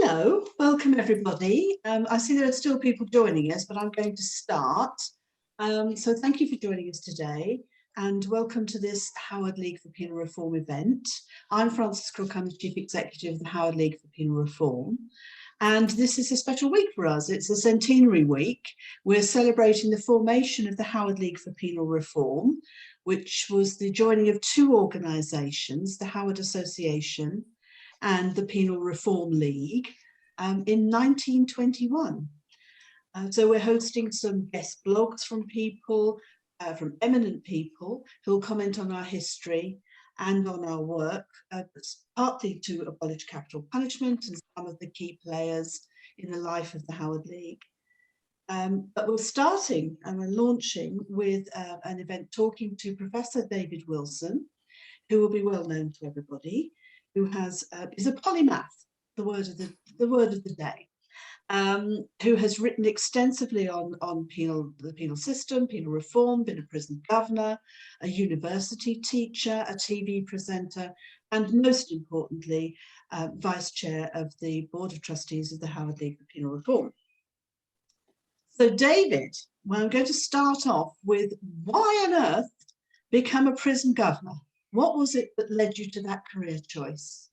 Hello, welcome everybody. I see there are still people joining us, but I'm going to start. So thank you for joining us today and welcome to this Howard League for Penal Reform event. I'm Frances Crook, I'm the Chief Executive of the Howard League for Penal Reform. And this is a special week for us. It's a centenary week. We're celebrating the formation of the Howard League for Penal Reform, which was the joining of two organisations, the Howard Association and the Penal Reform League in 1921. So we're hosting some guest blogs from people, from eminent people who'll comment on our history and on our work, partly to abolish capital punishment and some of the key players in the life of the Howard League. But we're starting and we're launching with an event talking to Professor David Wilson, who will be well known to everybody, who is a polymath, the word of the day, who has written extensively on the penal system, penal reform, been a prison governor, a university teacher, a TV presenter, and most importantly, vice chair of the Board of Trustees of the Howard League for Penal Reform. So David, well, I'm going to start off with why on earth become a prison governor? What was it that led you to that career choice?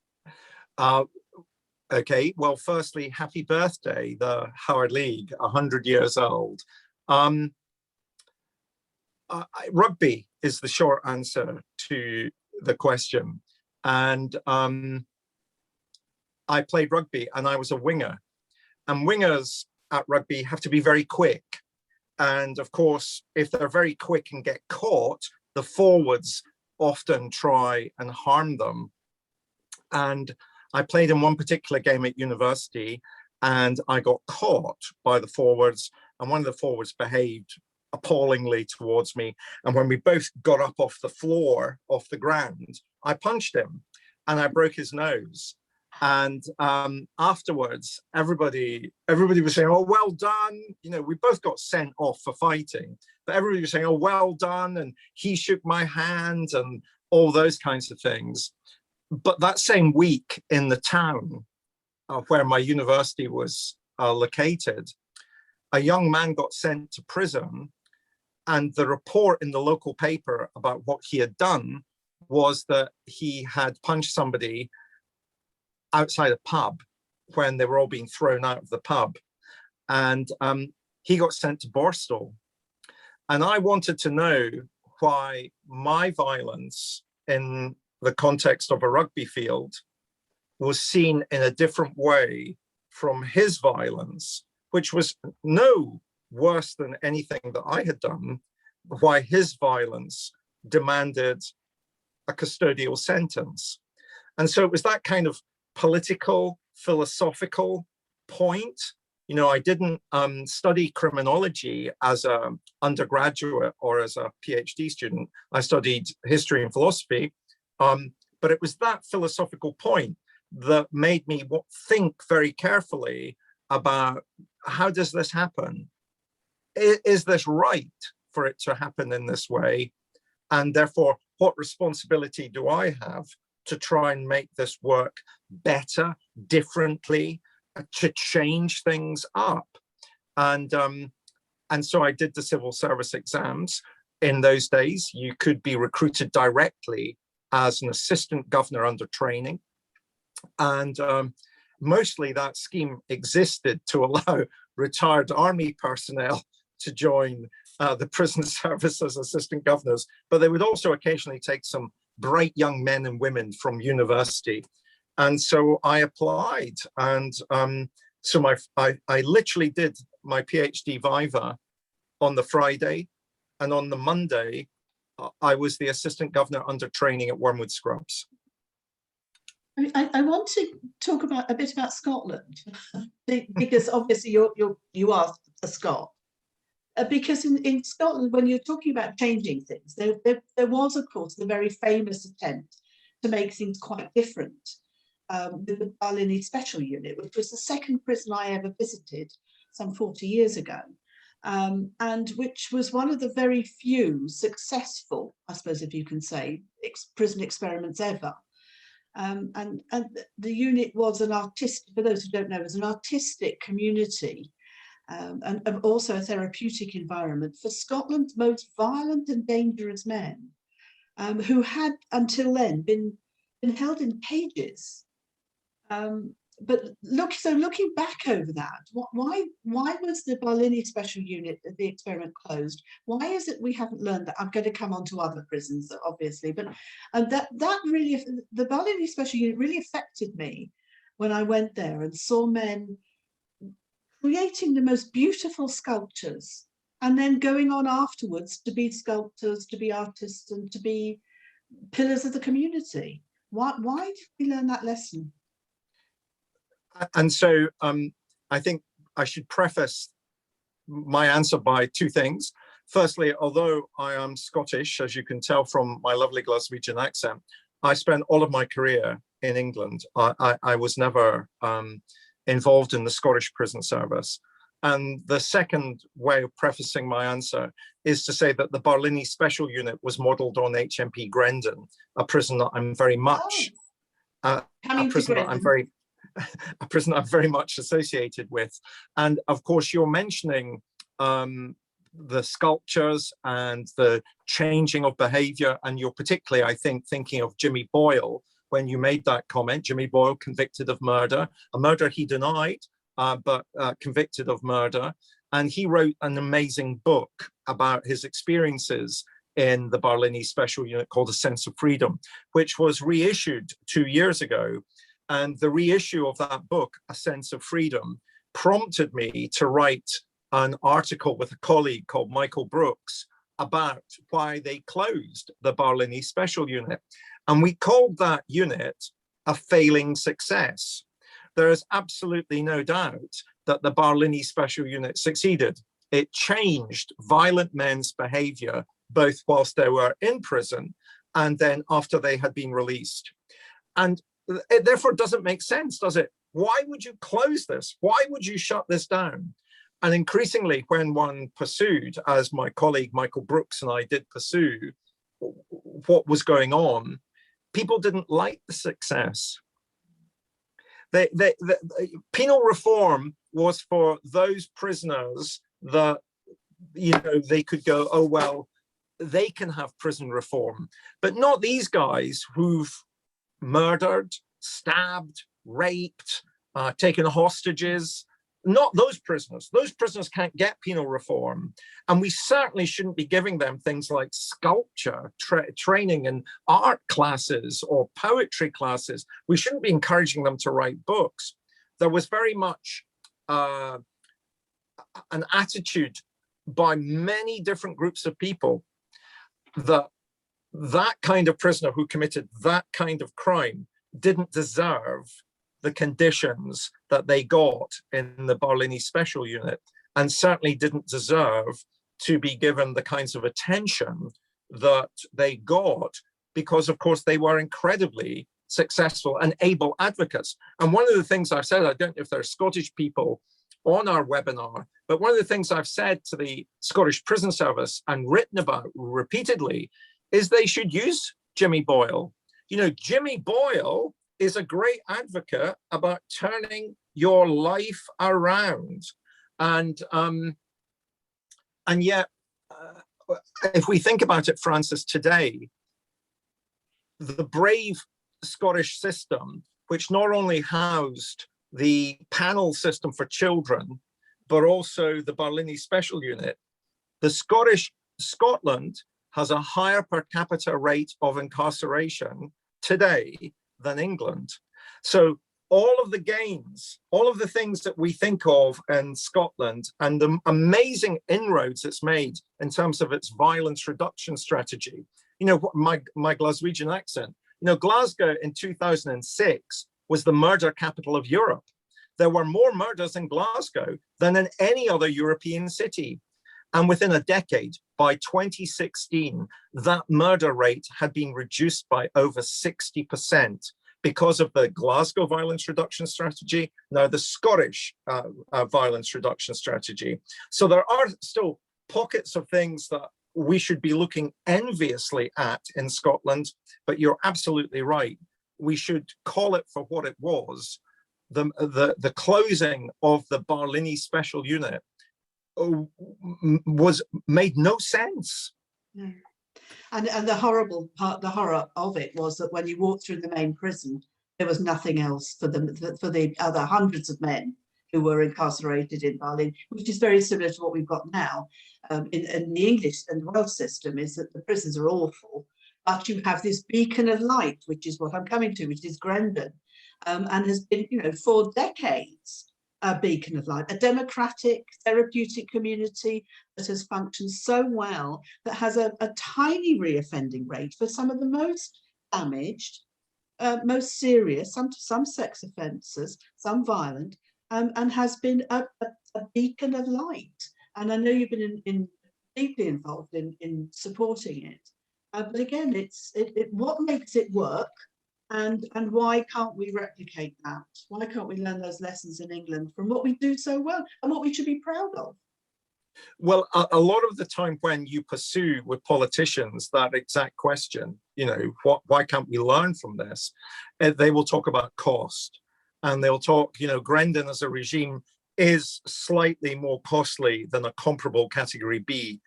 Okay, well, firstly, happy birthday, the Howard League, 100 years old. Rugby is the short answer to the question. And I played rugby and I was a winger. And wingers at rugby have to be very quick. And of course, if they're very quick and get caught, the forwards often try and harm them. And I played in one particular game at university and I got caught by the forwards, and one of the forwards behaved appallingly towards me. And when we both got up off the floor, off the ground, I punched him and I broke his nose. And afterwards, everybody was saying, oh, well done. You know, we both got sent off for fighting, but everybody was saying, oh, well done. And he shook my hand and all those kinds of things. But that same week in the town where my university was located, a young man got sent to prison. And the report in the local paper about what he had done was that he had punched somebody outside a pub when they were all being thrown out of the pub. And he got sent to Borstal. And I wanted to know why my violence in the context of a rugby field was seen in a different way from his violence, which was no worse than anything that I had done, why his violence demanded a custodial sentence. And so it was that kind of political, philosophical point. You know, I didn't study criminology as an undergraduate or as a PhD student. I studied history and philosophy, but it was that philosophical point that made me think very carefully about how does this happen? Is this right for it to happen in this way? And therefore, what responsibility do I have to try and make this work better, differently, to change things up? And so I did the civil service exams. In those days, you could be recruited directly as an assistant governor under training. And mostly that scheme existed to allow retired army personnel to join the prison service as assistant governors, but they would also occasionally take some bright young men and women from university. And so I applied, and so I literally did my PhD viva on the Friday, and on the Monday, I was the assistant governor under training at Wormwood Scrubs. I want to talk a bit about Scotland, because obviously you are a Scot. Because in Scotland, when you're talking about changing things, there was, of course, the very famous attempt to make things quite different with the Barlinnie Special Unit, which was the second prison I ever visited some 40 years ago, and which was one of the very few successful, I suppose if you can say, prison experiments ever. And the unit was an artistic, for those who don't know, it was an artistic community, and also a therapeutic environment for Scotland's most violent and dangerous men, who had until then been held in cages. But looking back over that, why was the Barlinnie Special Unit, the experiment, closed? Why is it we haven't learned that? I'm going to come on to other prisons, obviously, but that really, the Barlinnie Special Unit really affected me when I went there and saw men creating the most beautiful sculptures and then going on afterwards to be sculptors, to be artists, and to be pillars of the community. Why did we learn that lesson? And so I think I should preface my answer by two things. Firstly, although I am Scottish, as you can tell from my lovely Glaswegian accent, I spent all of my career in England. I was never involved in the Scottish prison service. And the second way of prefacing my answer is to say that the Barlinnie Special Unit was modelled on HMP Grendon, a prison that I'm very much, a prison I'm very much associated with. And of course, you're mentioning the sculptures and the changing of behavior. And you're particularly, I think, thinking of Jimmy Boyle when you made that comment. Jimmy Boyle, convicted of murder, a murder he denied, but convicted of murder. And he wrote an amazing book about his experiences in the Barlinnie Special Unit called A Sense of Freedom, which was reissued 2 years ago. And the reissue of that book, A Sense of Freedom, prompted me to write an article with a colleague called Michael Brooks about why they closed the Barlinnie Special Unit. And we called that unit a failing success. There is absolutely no doubt that the Barlinnie Special Unit succeeded. It changed violent men's behavior, both whilst they were in prison and then after they had been released. And it therefore doesn't make sense, does it? Why would you close this? Why would you shut this down? And increasingly, when one pursued, as my colleague Michael Brooks and I did pursue, what was going on, people didn't like the success. The penal reform was for those prisoners that, you know, they could go, oh, well, they can have prison reform, but not these guys who've murdered, stabbed, raped, taken hostages. Not those prisoners. Those prisoners can't get penal reform. And we certainly shouldn't be giving them things like sculpture, training in art classes or poetry classes. We shouldn't be encouraging them to write books. There was very much an attitude by many different groups of people that that kind of prisoner who committed that kind of crime didn't deserve the conditions that they got in the Barlinnie Special Unit, and certainly didn't deserve to be given the kinds of attention that they got, because of course they were incredibly successful and able advocates. And one of the things I've said, I don't know if there are Scottish people on our webinar, but one of the things I've said to the Scottish Prison Service and written about repeatedly is they should use Jimmy Boyle. You know, Jimmy Boyle is a great advocate about turning your life around. And yet, if we think about it, Francis, today, the brave Scottish system, which not only housed the panel system for children, but also the Barlinnie Special Unit, Scotland has a higher per capita rate of incarceration today than England. So all of the gains, all of the things that we think of in Scotland and the amazing inroads it's made in terms of its violence reduction strategy. You know, my Glaswegian accent, you know, Glasgow in 2006 was the murder capital of Europe. There were more murders in Glasgow than in any other European city. And within a decade, by 2016, that murder rate had been reduced by over 60% because of the Glasgow violence reduction strategy, now the Scottish violence reduction strategy. So there are still pockets of things that we should be looking enviously at in Scotland, but you're absolutely right. we should call it for what it was. The closing of the Barlinnie special unit made no sense. No. And the horrible part, the horror of it was that when you walked through the main prison, there was nothing else for the other hundreds of men who were incarcerated in Barlinnie, which is very similar to what we've got now in the English and Welsh system, is that the prisons are awful, but you have this beacon of light, which is what I'm coming to, which is Grendon, and has been, for decades, a beacon of light, a democratic, therapeutic community that has functioned so well, that has a tiny reoffending rate for some of the most damaged, most serious, some sex offences, some violent, and has been a beacon of light. And I know you've been deeply involved in supporting it. But again, it's what makes it work, and why can't we replicate that? Why can't we learn those lessons in England from what we do so well and what we should be proud of? Well, a lot of the time when you pursue with politicians that exact question, why can't we learn from this? They will talk about cost, and they'll talk, Grendon as a regime is slightly more costly than a comparable Category B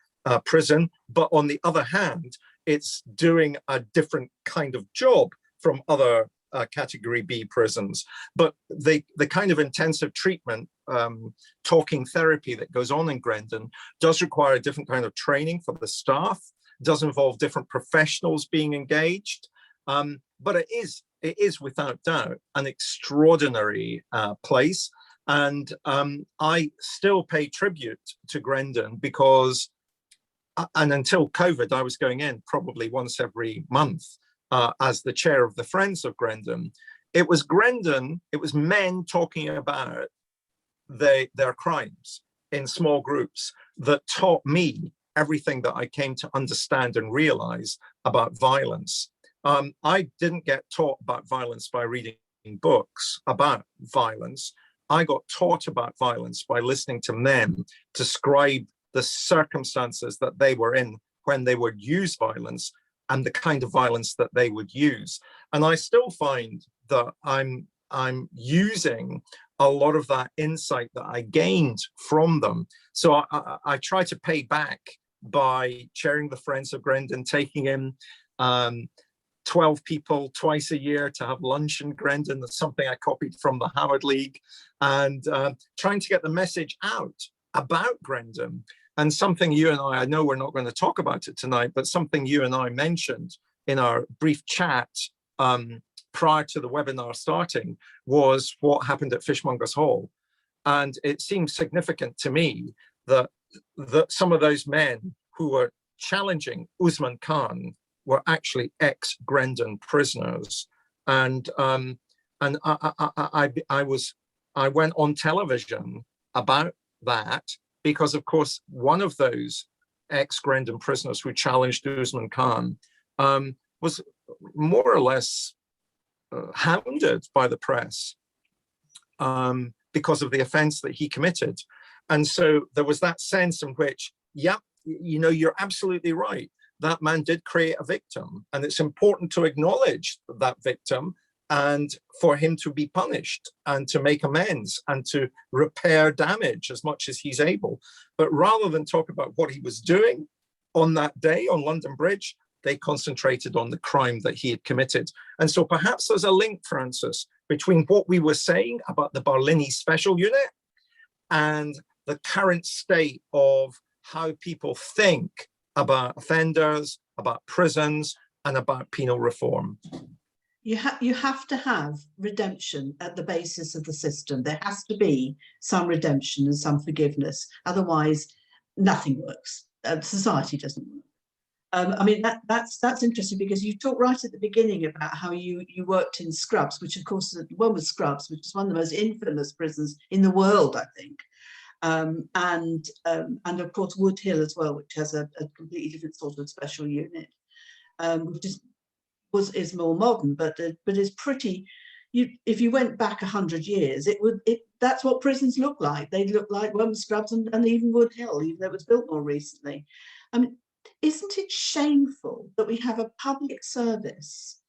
prison. But on the other hand, it's doing a different kind of job from other Category B prisons. But the kind of intensive treatment, talking therapy that goes on in Grendon does require a different kind of training for the staff, does involve different professionals being engaged. But it is without doubt an extraordinary place. And I still pay tribute to Grendon because, and until COVID, I was going in probably once every month as the chair of the Friends of Grendon. It was Grendon, it was men talking about their crimes in small groups that taught me everything that I came to understand and realize about violence. I didn't get taught about violence by reading books about violence. I got taught about violence by listening to men describe the circumstances that they were in when they would use violence and the kind of violence that they would use. And I still find that I'm using a lot of that insight that I gained from them. So I try to pay back by chairing the Friends of Grendon, taking in 12 people twice a year to have lunch in Grendon. That's something I copied from the Howard League, and trying to get the message out about Grendon. And something you and I know we're not going to talk about it tonight, but something you and I mentioned in our brief chat prior to the webinar starting was what happened at Fishmongers Hall. And it seems significant to me that some of those men who were challenging Usman Khan were actually ex-Grendon prisoners. And I went on television about that because, of course, one of those ex-Grendon prisoners who challenged Usman Khan was more or less hounded by the press because of the offense that he committed. And so there was that sense in which, yeah, you're absolutely right. That man did create a victim, and it's important to acknowledge that victim and for him to be punished and to make amends and to repair damage as much as he's able. But rather than talk about what he was doing on that day on London Bridge, they concentrated on the crime that he had committed. And so perhaps there's a link, Francis, between what we were saying about the Barlinnie Special Unit and the current state of how people think about offenders, about prisons, and about penal reform. You have to have redemption at the basis of the system. There has to be some redemption and some forgiveness. Otherwise, nothing works. Society doesn't work. I mean, that's interesting because you talked right at the beginning about how you worked in Scrubs, which of course, one was Scrubs, which is one of the most infamous prisons in the world, I think. And of course Wood Hill as well, which has a completely different sort of special unit, which is more modern, but is pretty. If you went back 100 years, that's what prisons look like. They look like one Scrubs and even Wood Hill, even though it was built more recently. I mean, isn't it shameful that we have a public service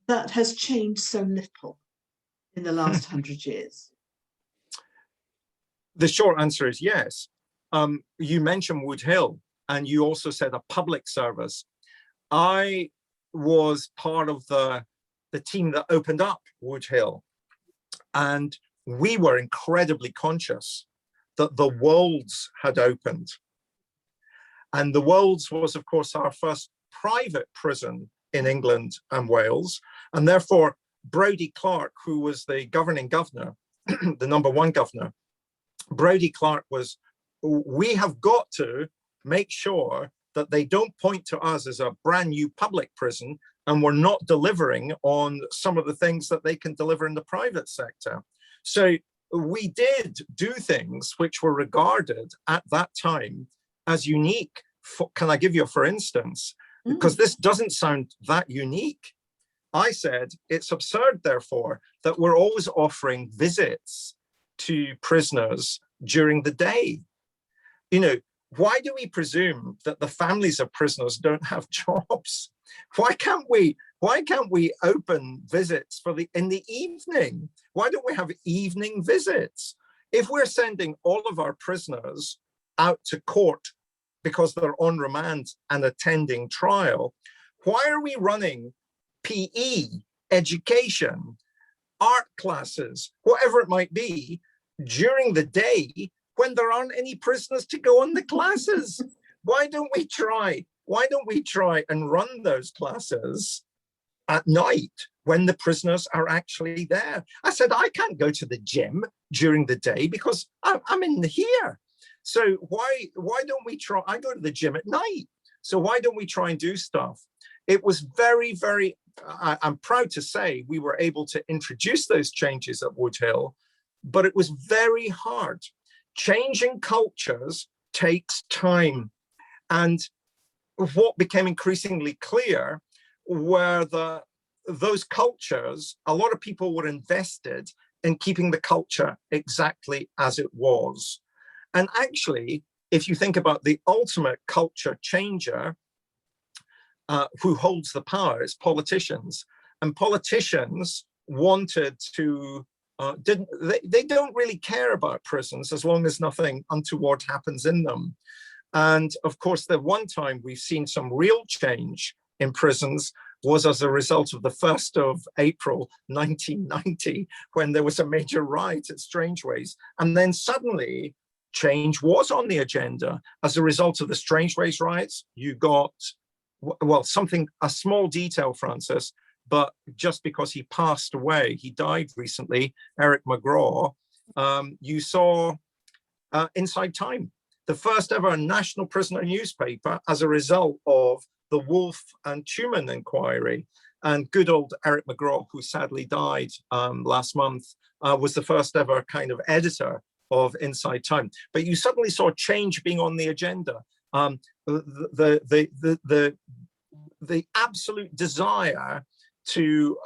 that has changed so little in the last 100 years? The short answer is yes. You mentioned Wood Hill, and you also said a public service. I was part of the team that opened up Wood Hill, and we were incredibly conscious that the Wolds had opened. And the Wolds was, of course, our first private prison in England and Wales. And therefore, Brodie Clark, who was the governing governor, the #1 governor, Brodie Clark was, we have got to make sure that they don't point to us as a brand new public prison and we're not delivering on some of the things that they can deliver in the private sector. So we did do things which were regarded at that time as unique. Can I give you a for instance? Because this doesn't sound that unique. I said, it's absurd, therefore, that we're always offering visits to prisoners during the day. You know, why do we presume that the families of prisoners don't have jobs? Why can't we open visits in the evening? Why don't we have evening visits? If we're sending all of our prisoners out to court because they're on remand and attending trial, why are we running PE, education, art classes, whatever it might be, during the day when there aren't any prisoners to go on the classes? Why don't we try and run those classes at night when the prisoners are actually there? I said, I can't go to the gym during the day because I'm in here. So why don't we try? I go to the gym at night. So why don't we try and do stuff? It was very, very, I'm proud to say we were able to introduce those changes at Wood Hill, but it was very hard. Changing cultures takes time. And what became increasingly clear were that those cultures, a lot of people were invested in keeping the culture exactly as it was. And actually, if you think about the ultimate culture changer, who holds the power, it's politicians. And politicians wanted to, they don't really care about prisons as long as nothing untoward happens in them. And of course, the one time we've seen some real change in prisons was as a result of the 1st of April 1990, when there was a major riot at Strangeways. And then suddenly change was on the agenda. As a result of the Strangeways riots, you got, well, a small detail, Francis, but just because he passed away, he died recently, Eric McGraw, you saw Inside Time, the first ever national prisoner newspaper as a result of the Wolf and Tuman inquiry. And good old Eric McGraw, who sadly died last month, was the first ever kind of editor of Inside Time. But you suddenly saw change being on the agenda. The absolute desire to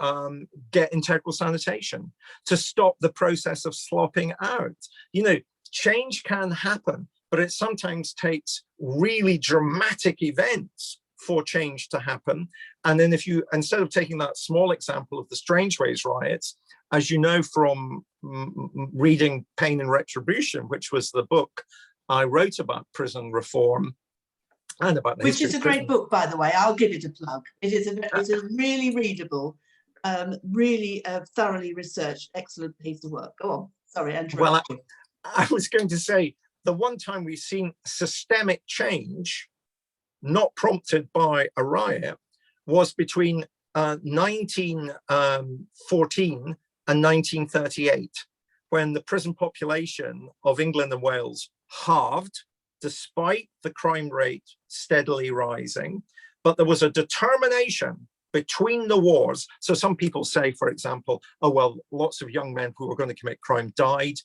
get integral sanitation, to stop the process of slopping out. You know, change can happen, but it sometimes takes really dramatic events for change to happen. And then if you, instead of taking that small example of the Strangeways riots, as you know from reading Pain and Retribution, which was the book I wrote about prison reform, and about the which is a great book, by the way. I'll give it a plug. It's a really readable, really thoroughly researched, excellent piece of work. Go on. Sorry, I interrupted you. I was going to say, the one time we've seen systemic change, not prompted by a riot, was between 1914 and 1938, when the prison population of England and Wales halved, despite the crime rate steadily rising. But there was a determination between the wars. So some people say, for example, oh, well, lots of young men who were going to commit crime died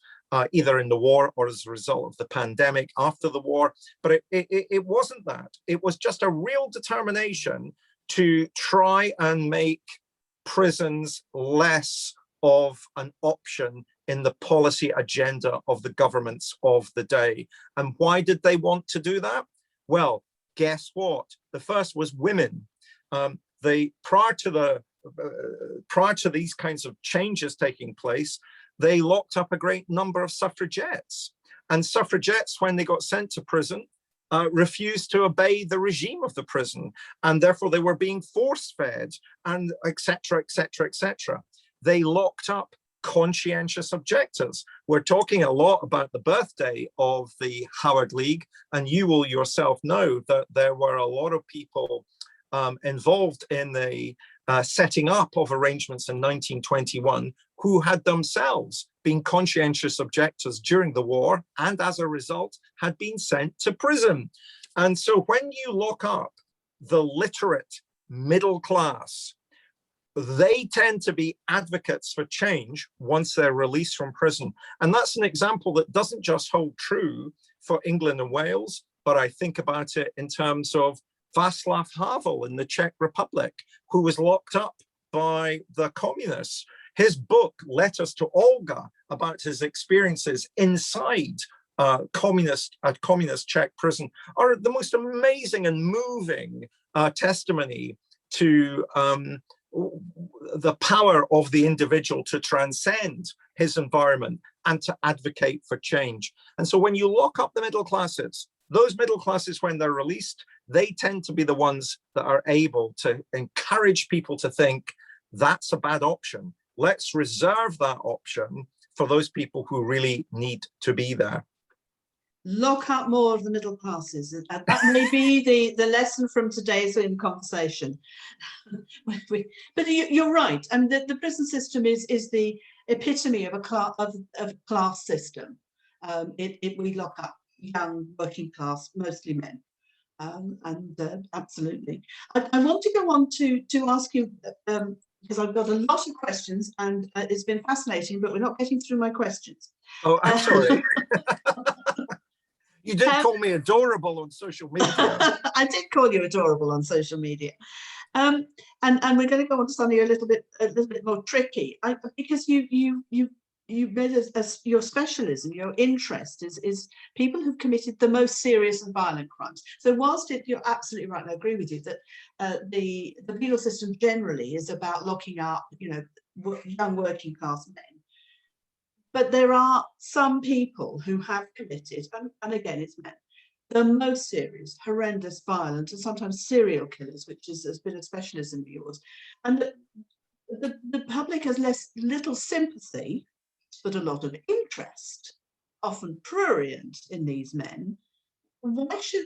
either in the war or as a result of the pandemic after the war. But it wasn't that. It was just a real determination to try and make prisons less of an option in the policy agenda of the governments of the day. And why did they want to do that? Well, guess what? The first was women. Prior to the prior to these kinds of changes taking place, they locked up a great number of suffragettes. And suffragettes, when they got sent to prison, refused to obey the regime of the prison, and therefore they were being force-fed, and etc., etc., etc. They locked up conscientious objectors. We're talking a lot about the birthday of the Howard League, and you will yourself know that there were a lot of people involved in the setting up of arrangements in 1921 who had themselves been conscientious objectors during the war, and as a result had been sent to prison. And so when you lock up the literate middle class, they tend to be advocates for change once they're released from prison. And that's an example that doesn't just hold true for England and Wales, but I think about it in terms of Václav Havel in the Czech Republic, who was locked up by the communists. His book, Letters to Olga, about his experiences inside a communist Czech prison, are the most amazing and moving testimony to the power of the individual to transcend his environment and to advocate for change. And so when you lock up the middle classes, those middle classes, when they're released, they tend to be the ones that are able to encourage people to think that's a bad option. Let's reserve that option for those people who really need to be there. Lock up more of the middle classes. That may be the lesson from today's conversation. But you're right. I mean, the prison system is the epitome of a class system. We lock up young working class, mostly men. Absolutely. I want to go on to ask you, because I've got a lot of questions, and it's been fascinating, but we're not getting through my questions. Oh, I'm sorry. You did call me adorable on social media. I did call you adorable on social media. And we're going to go on to something a little bit more tricky, because you made as your specialism, your interest is people who've committed the most serious and violent crimes. So whilst you're absolutely right, and I agree with you that the penal system generally is about locking up, young working class men, but there are some people who have committed, and again it's men, the most serious, horrendous, violent, and sometimes serial killers, which has been a specialism of yours, and the public has little sympathy, but a lot of interest, often prurient, in these men. Why should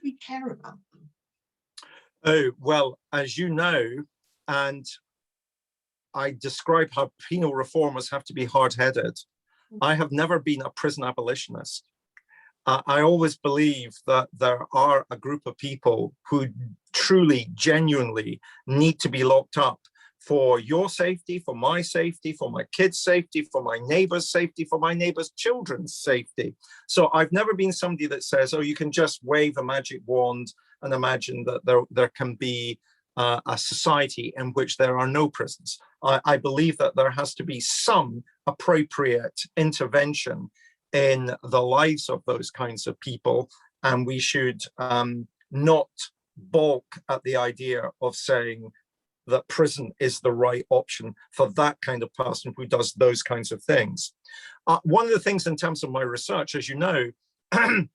we care about them? Oh, well, as you know, and I describe how penal reformers have to be hard-headed. I have never been a prison abolitionist. I always believe that there are a group of people who truly, genuinely need to be locked up for your safety, for my safety, for my kids' safety, for my neighbor's safety, for my neighbor's children's safety. So I've never been somebody that says, oh, you can just wave a magic wand and imagine that there can be a society in which there are no prisons. I believe that there has to be some appropriate intervention in the lives of those kinds of people, and we should not balk at the idea of saying that prison is the right option for that kind of person who does those kinds of things. One of the things in terms of my research, as you know, I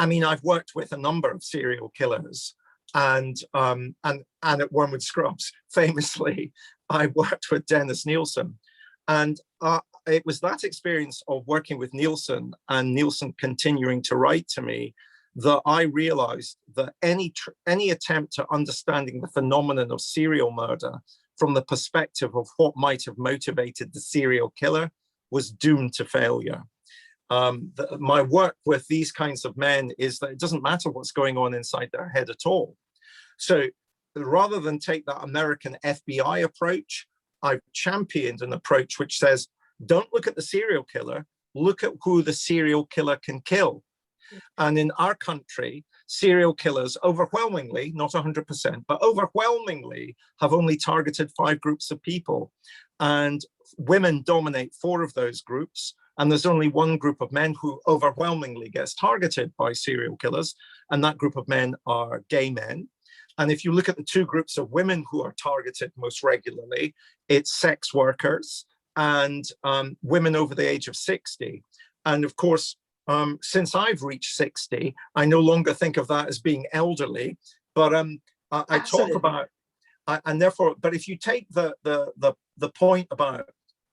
mean, I've worked with a number of serial killers, and at Wormwood Scrubs, famously, I worked with Dennis Nielsen, and it was that experience of working with Nielsen and Nielsen continuing to write to me that I realized that any attempt at understanding the phenomenon of serial murder from the perspective of what might have motivated the serial killer was doomed to failure. My work with these kinds of men is that it doesn't matter what's going on inside their head at all. So rather than take that American FBI approach, I've championed an approach which says, don't look at the serial killer, look at who the serial killer can kill. And in our country, serial killers overwhelmingly, not 100%, but overwhelmingly have only targeted 5 groups of people. And women dominate 4 of those groups. And there's only one group of men who overwhelmingly gets targeted by serial killers. And that group of men are gay men. And if you look at the two groups of women who are targeted most regularly, it's sex workers and women over the age of 60. And of course, since I've reached 60, I no longer think of that as being elderly, but I talk about, and therefore, but if you take the point about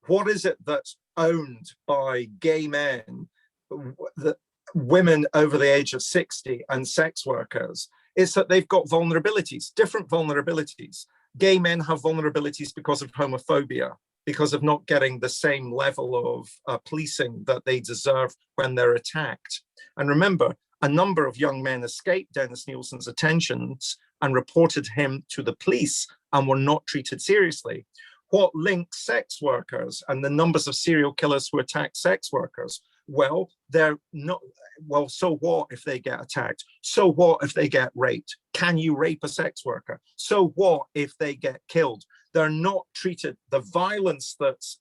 what is it that's owned by gay men, the women over the age of 60 and sex workers, is that they've got vulnerabilities, different vulnerabilities. Gay men have vulnerabilities because of homophobia, because of not getting the same level of policing that they deserve when they're attacked. And remember, a number of young men escaped Dennis Nielsen's attentions and reported him to the police and were not treated seriously. What links sex workers and the numbers of serial killers who attack sex workers? Well, they're not, well, so what if they get attacked? So what if they get raped? Can you rape a sex worker? So what if they get killed? They're not treated, the violence that's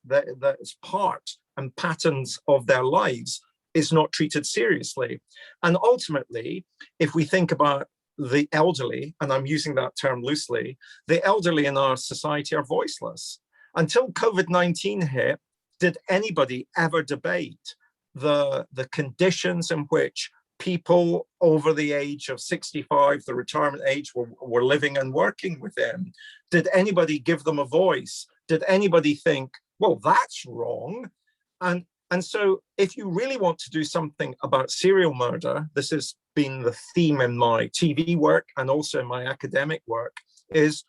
part and patterns of their lives is not treated seriously. And ultimately, if we think about the elderly, and I'm using that term loosely, the elderly in our society are voiceless. Until COVID-19 hit, did anybody ever debate the conditions in which people over the age of 65, the retirement age, were living and working within? Did anybody give them a voice? Did anybody think, well, that's wrong? And so if you really want to do something about serial murder, this has been the theme in my TV work and also in my academic work, is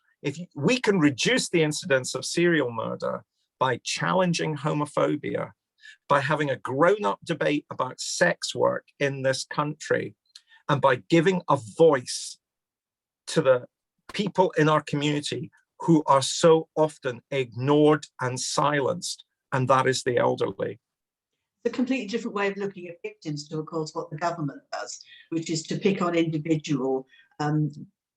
we can reduce the incidence of serial murder by challenging homophobia, by having a grown-up debate about sex work in this country, and by giving a voice to the people in our community who are so often ignored and silenced, and that is the elderly. A completely different way of looking at victims to, of course, what the government does, which is to pick on individual,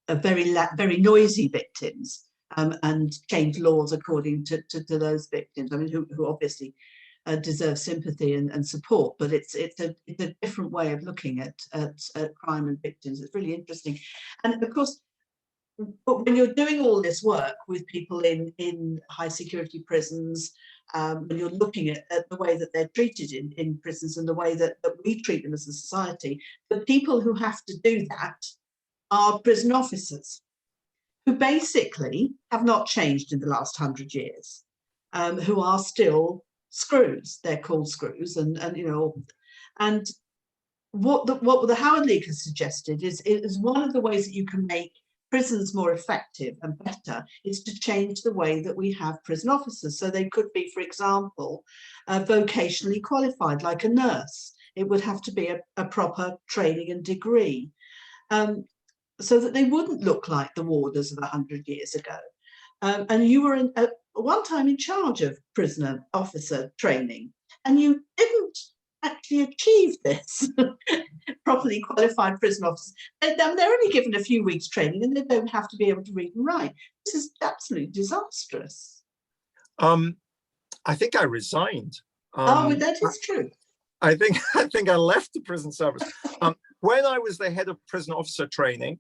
very noisy victims and change laws according to those victims. I mean, who obviously deserve sympathy and support, but it's a different way of looking at crime and victims. It's really interesting, and of course, but when you're doing all this work with people in high security prisons, when you're looking at the way that they're treated in prisons and the way that we treat them as a society, the people who have to do that are prison officers who basically have not changed in the last 100 years, who are still screws. They're called screws, and you know, and what the Howard League has suggested is one of the ways that you can make prisons more effective and better is to change the way that we have prison officers. So they could be, for example, vocationally qualified, like a nurse. It would have to be a proper training and degree, so that they wouldn't look like the warders of 100 years ago. And you were at one time in charge of prisoner officer training, and you didn't actually achieve this. Properly qualified prison officers, they're only given a few weeks training and they don't have to be able to read and write. This is absolutely disastrous. I think I resigned. That is true. I think I left the prison service. When I was the head of prison officer training,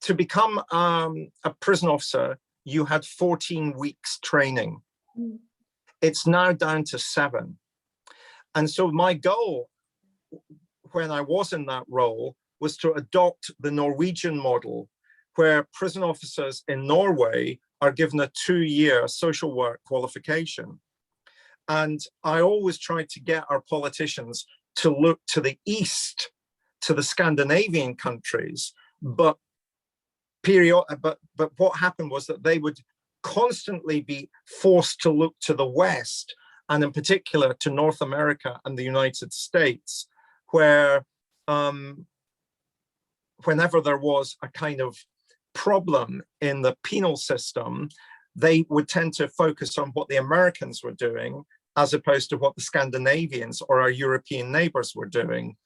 to become a prison officer, you had 14 weeks training. It's now down to 7. And so my goal when I was in that role was to adopt the Norwegian model, where prison officers in Norway are given a 2-year social work qualification. And I always tried to get our politicians to look to the east, to the Scandinavian countries, but what happened was that they would constantly be forced to look to the west, and in particular to North America and the United States, where whenever there was a kind of problem in the penal system, they would tend to focus on what the Americans were doing as opposed to what the Scandinavians or our European neighbors were doing.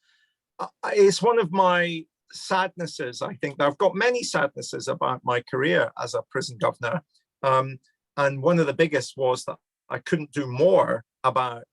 It's one of my sadnesses. I think I've got many sadnesses about my career as a prison governor. And one of the biggest was that I couldn't do more about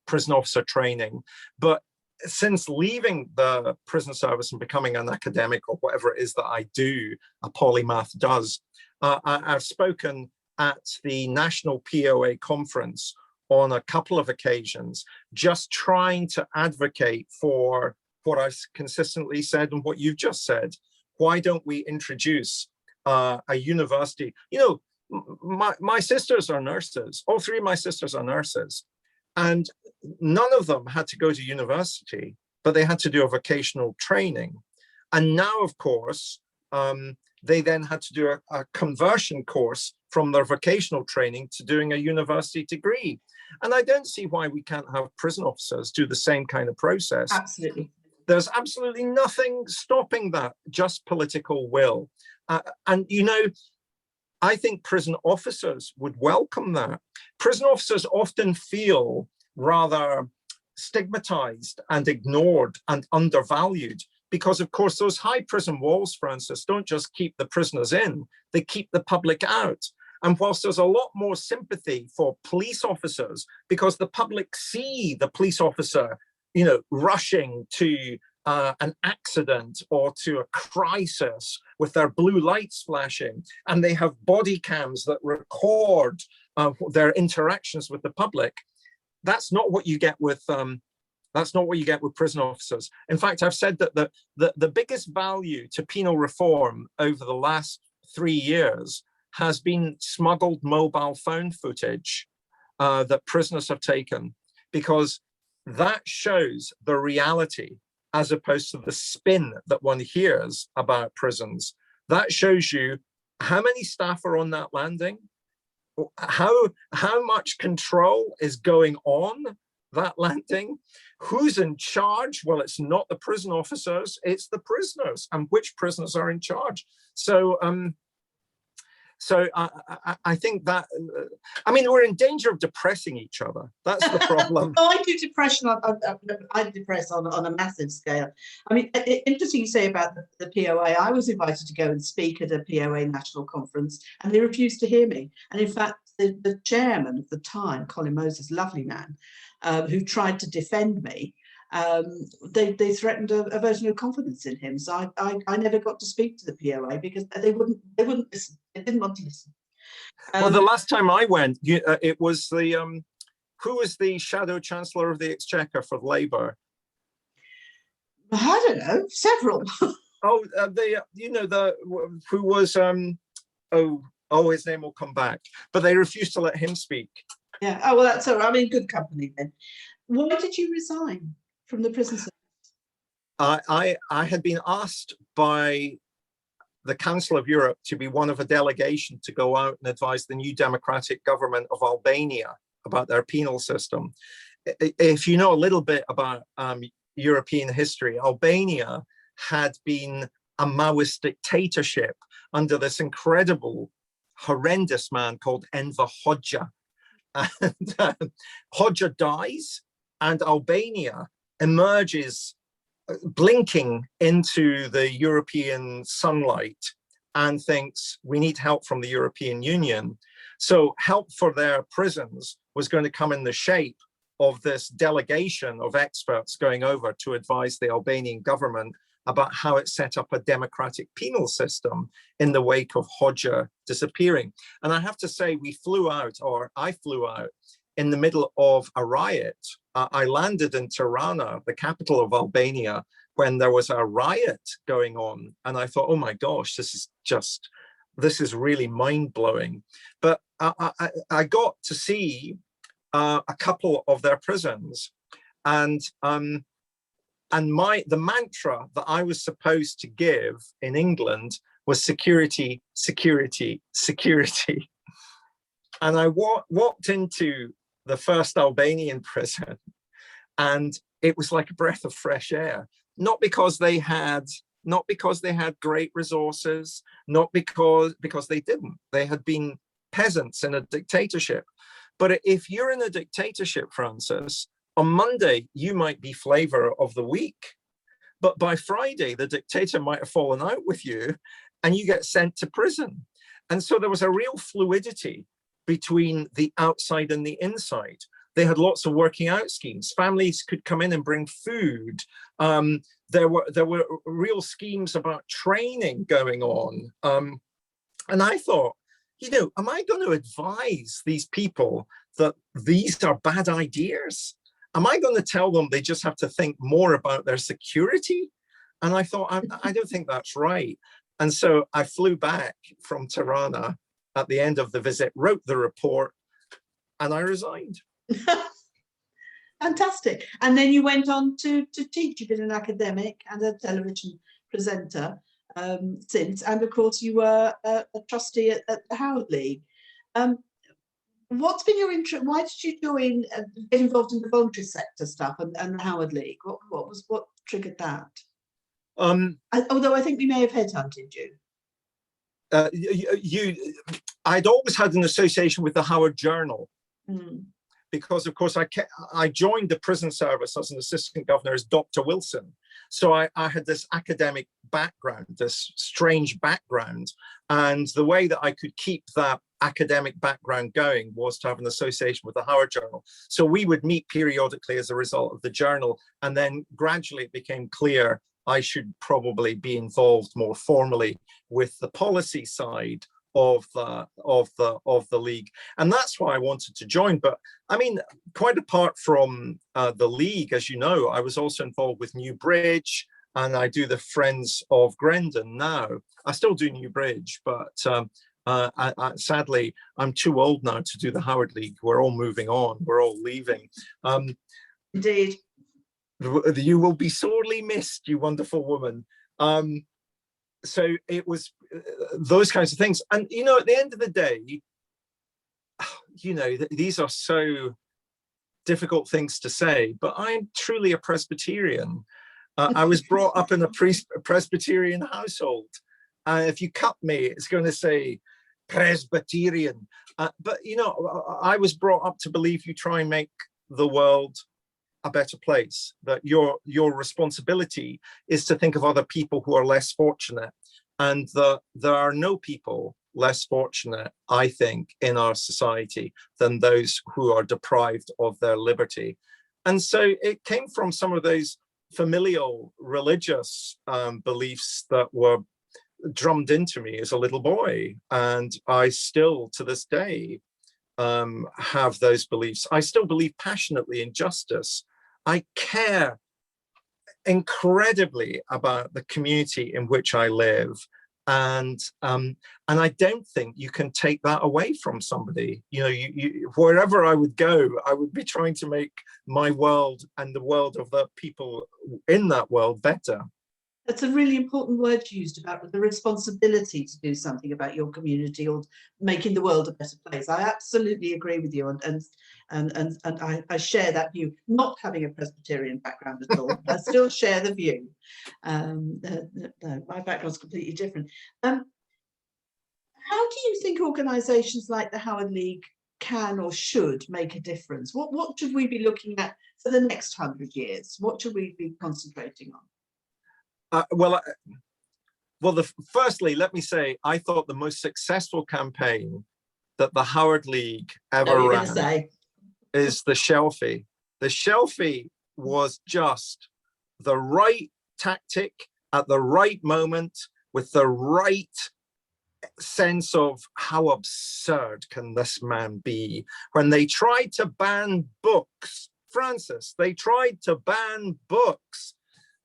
prison officer training. But since leaving the prison service and becoming an academic, or whatever it is that I do, a polymath does, I've spoken at the National POA conference on a couple of occasions, just trying to advocate for what I've consistently said and what you've just said. Why don't we introduce a university? You know, my sisters are nurses. All three of my sisters are nurses. And none of them had to go to university, but they had to do a vocational training. And now, of course, they then had to do a conversion course from their vocational training to doing a university degree. And I don't see why we can't have prison officers do the same kind of process. Absolutely. There's absolutely nothing stopping that, just political will. And, you know, I think prison officers would welcome that. Prison officers often feel rather stigmatized and ignored and undervalued because, of course, those high prison walls, Francis, don't just keep the prisoners in, they keep the public out. And whilst there's a lot more sympathy for police officers because the public see the police officer, you know, rushing to an accident or to a crisis with their blue lights flashing, and they have body cams that record their interactions with the public. That's not what you get with prison officers. In fact, I've said that the biggest value to penal reform over the last 3 years has been smuggled mobile phone footage that prisoners have taken, because that shows the reality as opposed to the spin that one hears about prisons. That shows you how many staff are on that landing, how much control is going on that landing, who's in charge. Well, it's not the prison officers, it's the prisoners, and which prisoners are in charge. So I think that, I mean, we're in danger of depressing each other. That's the problem. Oh, I do depression. I depress on a massive scale. I mean, interesting you say about the POA. I was invited to go and speak at a POA national conference, and they refused to hear me. And in fact, the chairman of the time, Colin Moses, lovely man, who tried to defend me, they threatened a vote of no confidence in him. So I never got to speak to the POA because they wouldn't listen. They didn't want to listen. Well, the last time I went, it was the who was the shadow chancellor of the Exchequer for Labour? I don't know, several. Oh, who was his name will come back, but they refused to let him speak. Yeah. Oh well, that's all right. I'm in good company then. Why did you resign from the prison service? I had been asked by the Council of Europe to be one of a delegation to go out and advise the new democratic government of Albania about their penal system. If you know a little bit about European history, Albania had been a Maoist dictatorship under this incredible, horrendous man called Enver Hoxha. And Hoxha dies, and Albania emerges blinking into the European sunlight and thinks we need help from the European Union. So help for their prisons was going to come in the shape of this delegation of experts going over to advise the Albanian government about how it set up a democratic penal system in the wake of Hoxha disappearing. And I have to say, I flew out in the middle of a riot. I landed in Tirana, the capital of Albania, when there was a riot going on. And I thought, oh my gosh, this is really mind-blowing. But I got to see a couple of their prisons, and the mantra that I was supposed to give in England was security, security, security. And I walked into the first Albanian prison, and it was like a breath of fresh air. Not because they had great resources, not because they didn't. They had been peasants in a dictatorship. But if you're in a dictatorship, Francis, on Monday, you might be flavor of the week. But by Friday, the dictator might have fallen out with you and you get sent to prison. And so there was a real fluidity between the outside and the inside. They had lots of working out schemes. Families could come in and bring food. There were real schemes about training going on. And I thought, you know, am I going to advise these people that these are bad ideas? Am I going to tell them they just have to think more about their security? And I thought, I don't think that's right. And so I flew back from Tirana at the end of the visit, wrote the report, and I resigned. Fantastic. And then you went on to teach. You've been an academic and a television presenter since, and of course you were a trustee at the Howard League. What's been your interest? Why did you join, get involved in the voluntary sector stuff and the Howard League? What triggered that? Although I think we may have headhunted you. I'd always had an association with the Howard Journal. Because of course I joined the prison service as an assistant governor as Dr. Wilson. So I had this academic background, this strange background. And the way that I could keep that academic background going was to have an association with the Howard Journal. So we would meet periodically as a result of the journal. And then gradually it became clear I should probably be involved more formally with the policy side of the league, and that's why I wanted to join. But I mean, quite apart from the league, as you know, I was also involved with New Bridge, and I do the Friends of Grendon now. I still do New Bridge, but sadly, I'm too old now to do the Howard League. We're all moving on. We're all leaving. Indeed. You will be sorely missed, you wonderful woman. So it was those kinds of things. And, you know, at the end of the day, you know, these are so difficult things to say, but I'm truly a Presbyterian. I was brought up in a Presbyterian household. If you cut me, it's going to say Presbyterian. But, you know, I was brought up to believe you try and make the world a better place, that your responsibility is to think of other people who are less fortunate, and there are no people less fortunate, I think, in our society than those who are deprived of their liberty. And so it came from some of those familial religious beliefs that were drummed into me as a little boy, and I still to this day have those beliefs. I still believe passionately in justice. I care incredibly about the community in which I live, and I don't think you can take that away from somebody. You know, wherever I would go, I would be trying to make my world and the world of the people in that world better. That's a really important word used about the responsibility to do something about your community or making the world a better place. I absolutely agree with you, and I share that view. Not having a Presbyterian background at all, I still share the view. No, my background's completely different. How do you think organisations like the Howard League can or should make a difference? What should we be looking at for the next 100 years? What should we be concentrating on? Firstly, let me say, I thought the most successful campaign that the Howard League ever ran is the Shelfie. The Shelfie was just the right tactic at the right moment with the right sense of how absurd can this man be. When they tried to ban books, Francis, they tried to ban books.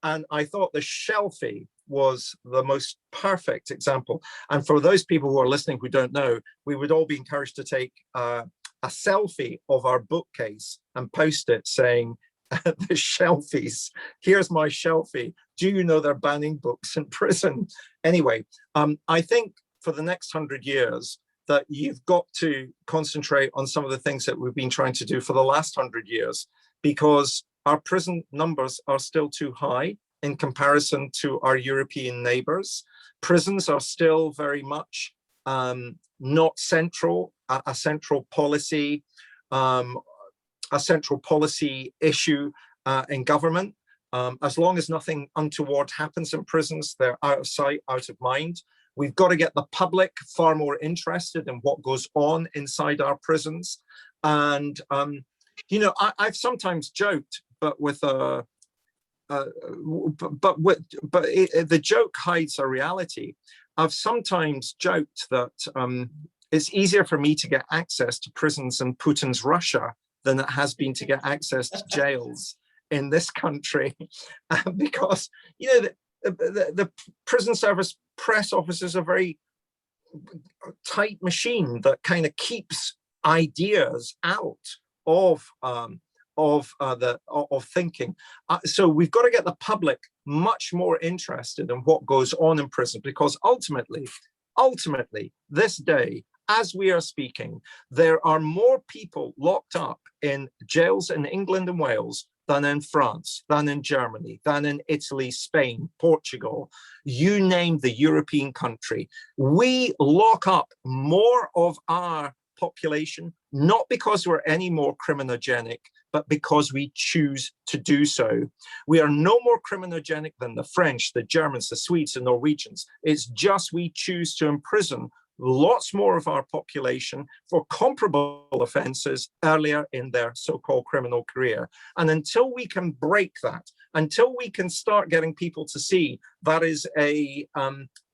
And I thought the Shelfie was the most perfect example. And for those people who are listening who don't know, we would all be encouraged to take a selfie of our bookcase and post it saying, the Shelfies, here's my Shelfie. Do you know they're banning books in prison? Anyway, I think for the next 100 years that you've got to concentrate on some of the things that we've been trying to do for the last 100 years, because our prison numbers are still too high in comparison to our European neighbours. Prisons are still very much not central, a central policy issue in government. As long as nothing untoward happens in prisons, they're out of sight, out of mind. We've got to get the public far more interested in what goes on inside our prisons. And You know, I've sometimes joked, but with a, the joke hides a reality. I've sometimes joked that it's easier for me to get access to prisons in Putin's Russia than it has been to get access to jails in this country, because, you know, the prison service press office is a very tight machine that kind of keeps ideas out of thinking. So we've got to get the public much more interested in what goes on in prison, because ultimately, this day, as we are speaking, there are more people locked up in jails in England and Wales than in France, than in Germany, than in Italy, Spain, Portugal, you name the European country. We lock up more of our population, not because we're any more criminogenic, but because we choose to do so. We are no more criminogenic than the French, the Germans, the Swedes, the Norwegians. It's just we choose to imprison lots more of our population for comparable offences earlier in their so-called criminal career. And until we can break that, until we can start getting people to see that is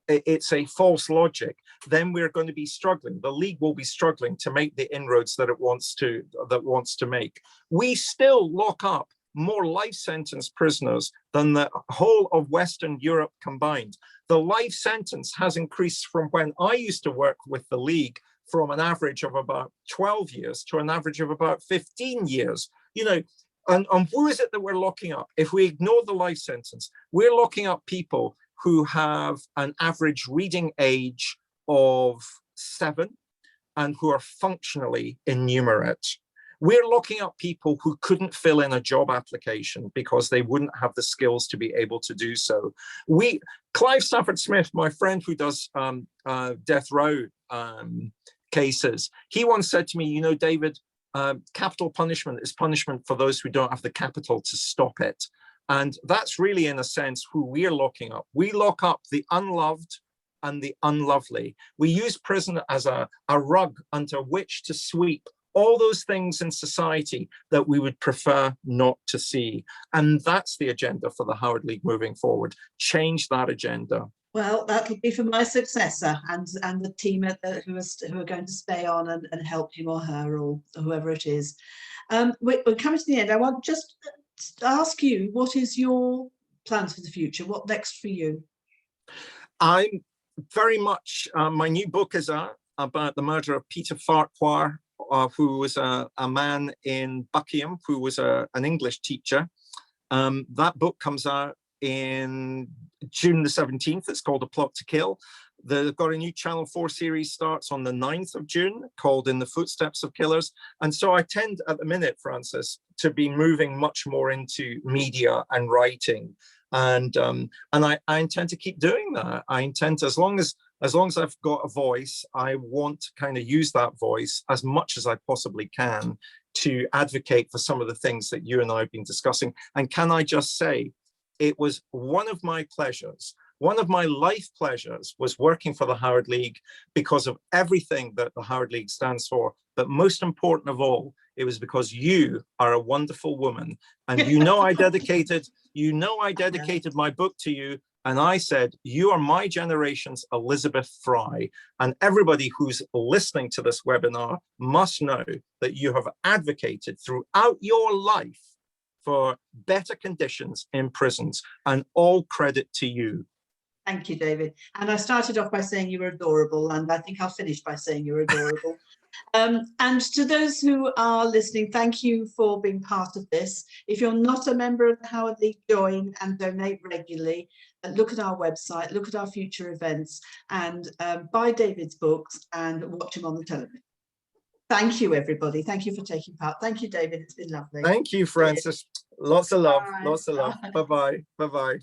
it's a false logic, then we're going to be struggling. The League will be struggling to make the inroads that it wants to make. We still lock up more life sentence prisoners than the whole of Western Europe combined. The life sentence has increased from when I used to work with the League from an average of about 12 years to an average of about 15 years. You know, and who is it that we're locking up? If we ignore the life sentence, we're locking up people who have an average reading age of 7 and who are functionally innumerate. We're locking up people who couldn't fill in a job application because they wouldn't have the skills to be able to do so. Clive Stafford Smith, my friend who does death row cases, he once said to me, you know, David, capital punishment is punishment for those who don't have the capital to stop it. And that's really, in a sense, who we're locking up. We lock up the unloved and the unlovely. We use prison as a rug under which to sweep all those things in society that we would prefer not to see. And that's the agenda for the Howard League moving forward. Change that agenda. Well, that'll be for my successor and the team who are going to stay on and help him or her or whoever it is. We're coming to the end. I want just to ask you, what is your plans for the future? What next for you? I'm very much, my new book is out about the murder of Peter Farquhar, who was a man in Buckingham, who was an English teacher. That book comes out in June the 17th. It's called A Plot to Kill. They've got a new Channel 4 series starts on the 9th of June called In the Footsteps of Killers. And so I tend at the minute, Francis, to be moving much more into media and writing. And I intend to keep doing that. I intend to, as long as I've got a voice, I want to kind of use that voice as much as I possibly can to advocate for some of the things that you and I have been discussing. And can I just say, it was one of my pleasures. One of my life pleasures was working for the Howard League because of everything that the Howard League stands for. But most important of all, it was because you are a wonderful woman. And you know I dedicated my book to you. And I said, you are my generation's Elizabeth Fry. And everybody who's listening to this webinar must know that you have advocated throughout your life for better conditions in prisons, and all credit to you. Thank you, David. And I started off by saying you were adorable, and I think I'll finish by saying you're adorable. And to those who are listening, thank you for being part of this. If you're not a member of the Howard League, join and donate regularly. And look at our website, look at our future events, and buy David's books and watch him on the television. Thank you, everybody. Thank you for taking part. Thank you, David. It's been lovely. Thank you, Francis. Lots of love. Bye. Lots of love. Bye-bye. Bye-bye.